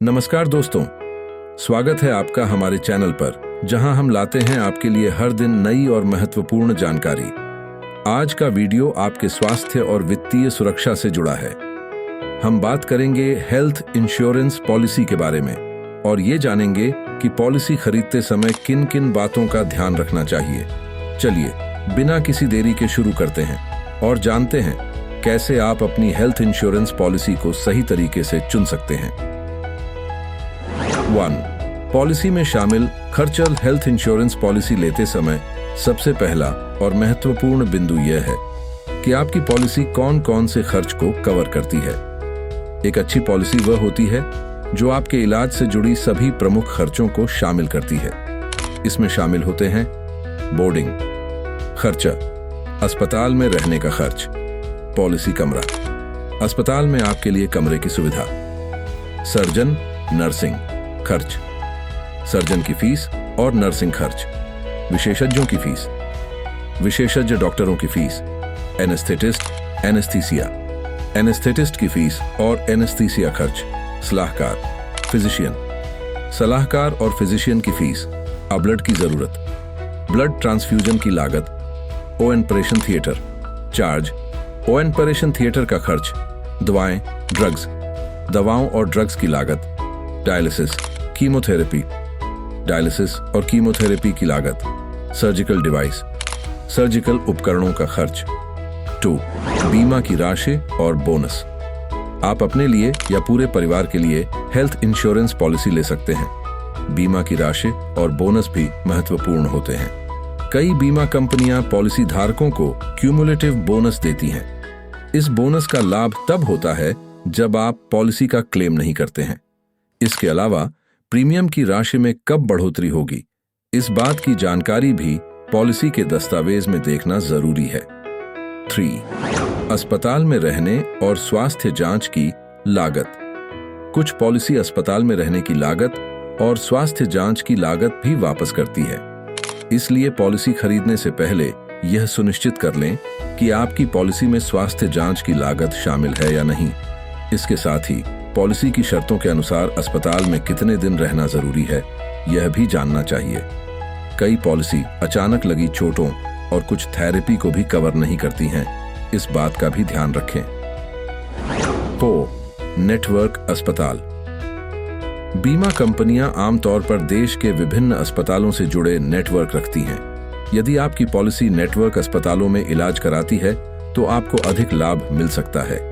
नमस्कार दोस्तों, स्वागत है आपका हमारे चैनल पर, जहां हम लाते हैं आपके लिए हर दिन नई और महत्वपूर्ण जानकारी। आज का वीडियो आपके स्वास्थ्य और वित्तीय सुरक्षा से जुड़ा है। हम बात करेंगे हेल्थ इंश्योरेंस पॉलिसी के बारे में और ये जानेंगे कि पॉलिसी खरीदते समय किन किन बातों का ध्यान रखना चाहिए। चलिए बिना किसी देरी के शुरू करते हैं और जानते हैं कैसे आप अपनी हेल्थ इंश्योरेंस पॉलिसी को सही तरीके से चुन सकते हैं। 1. पॉलिसी में शामिल खर्चल हेल्थ इंश्योरेंस पॉलिसी लेते समय सबसे पहला और महत्वपूर्ण बिंदु यह है कि आपकी पॉलिसी कौन कौन से खर्च को कवर करती है। एक अच्छी पॉलिसी वह होती है जो आपके इलाज से जुड़ी सभी प्रमुख खर्चों को शामिल करती है। इसमें शामिल होते हैं बोर्डिंग खर्चा, अस्पताल में रहने का खर्च, पॉलिसी कमरा, अस्पताल में आपके लिए कमरे की सुविधा, सर्जन नर्सिंग खर्च, सर्जन की फीस और नर्सिंग खर्च, विशेषज्ञों की फीस, विशेषज्ञ डॉक्टरों की फीस, एनेस्थेटिस्ट एनेस्थीसिया, एनेस्थेटिस्ट की फीस और एनेस्थीसिया खर्च, सलाहकार फिजिशियन, सलाहकार और फिजिशियन की फीस, ब्लड की जरूरत, ब्लड ट्रांसफ्यूजन की लागत, operation theatre charge, operation theatre का खर्च, दवाएं ड्रग्स, दवाओं और ड्रग्स की लागत, डायलिसिस कीमोथेरेपी, डायलिसिस और कीमोथेरेपी की लागत, सर्जिकल डिवाइस, सर्जिकल उपकरणों का खर्च। 2. बीमा की राशि और बोनस। आप अपने लिए या पूरे परिवार के लिए हेल्थ इंश्योरेंस पॉलिसी ले सकते हैं। बीमा की राशि और बोनस भी महत्वपूर्ण होते हैं। कई बीमा कंपनियां पॉलिसी धारकों को क्यूमुलेटिव बोनस देती हैं। इस बोनस का लाभ तब होता है जब आप पॉलिसी का क्लेम नहीं करते हैं। इसके अलावा प्रीमियम की राशि में कब बढ़ोतरी होगी, इस बात की जानकारी भी पॉलिसी के दस्तावेज में देखना जरूरी है। 3. अस्पताल में रहने और स्वास्थ्य जांच की लागत। कुछ पॉलिसी अस्पताल में रहने की लागत और स्वास्थ्य जांच की लागत भी वापस करती है। इसलिए पॉलिसी खरीदने से पहले यह सुनिश्चित कर लें कि आपकी पॉलिसी में स्वास्थ्य जांच की लागत शामिल है या नहीं। इसके साथ ही पॉलिसी की शर्तों के अनुसार अस्पताल में कितने दिन रहना जरूरी है, यह भी जानना चाहिए। कई पॉलिसी अचानक लगी चोटों और कुछ थेरेपी को भी कवर नहीं करती हैं। इस बात का भी ध्यान रखें। 4. नेटवर्क अस्पताल। बीमा कंपनियां आमतौर पर देश के विभिन्न अस्पतालों से जुड़े नेटवर्क रखती हैं। यदि आपकी पॉलिसी नेटवर्क अस्पतालों में इलाज कराती है तो आपको अधिक लाभ मिल सकता है।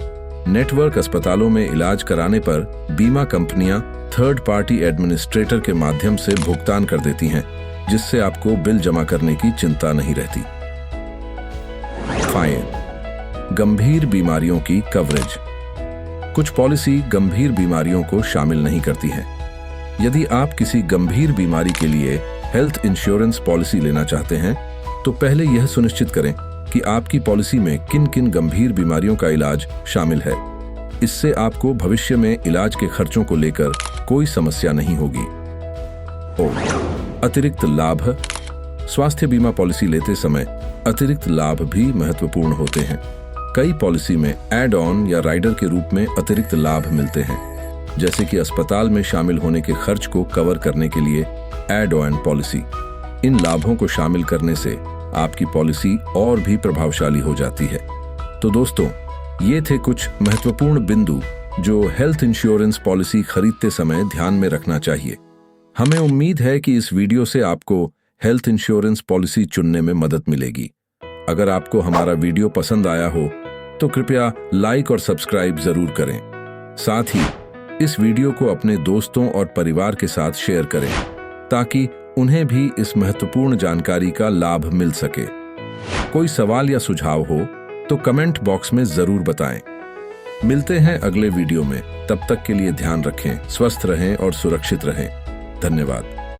नेटवर्क अस्पतालों में इलाज कराने पर बीमा कंपनियां थर्ड पार्टी एडमिनिस्ट्रेटर के माध्यम से भुगतान कर देती हैं, जिससे आपको बिल जमा करने की चिंता नहीं रहती। 5. गंभीर बीमारियों की कवरेज। कुछ पॉलिसी गंभीर बीमारियों को शामिल नहीं करती हैं। यदि आप किसी गंभीर बीमारी के लिए हेल्थ इंश्योरेंस पॉलिसी लेना चाहते हैं तो पहले यह सुनिश्चित करें कि आपकी पॉलिसी में किन किन गंभीर बीमारियों का इलाज शामिल है। इससे आपको भविष्य में इलाज के खर्चों को लेकर कोई समस्या नहीं होगी। अतिरिक्त लाभ। स्वास्थ्य बीमा पॉलिसी लेते समय अतिरिक्त लाभ भी महत्वपूर्ण होते हैं। कई पॉलिसी में एड ऑन या राइडर के रूप में अतिरिक्त लाभ मिलते हैं, जैसे कि अस्पताल में शामिल होने के खर्च को कवर करने के लिए एड ऑन पॉलिसी। इन लाभों को शामिल करने से आपकी पॉलिसी और भी प्रभावशाली हो जाती है। तो दोस्तों, ये थे कुछ महत्वपूर्ण बिंदु जो हेल्थ इंश्योरेंस पॉलिसी खरीदते समय ध्यान में रखना चाहिए। हमें उम्मीद है कि इस वीडियो से आपको हेल्थ इंश्योरेंस पॉलिसी चुनने में मदद मिलेगी। अगर आपको हमारा वीडियो पसंद आया हो तो कृपया लाइक और सब्सक्राइब जरूर करें। साथ ही इस वीडियो को अपने दोस्तों और परिवार के साथ शेयर करें ताकि उन्हें भी इस महत्वपूर्ण जानकारी का लाभ मिल सके। कोई सवाल या सुझाव हो तो कमेंट बॉक्स में जरूर बताएं। मिलते हैं अगले वीडियो में। तब तक के लिए ध्यान रखें, स्वस्थ रहें और सुरक्षित रहें। धन्यवाद।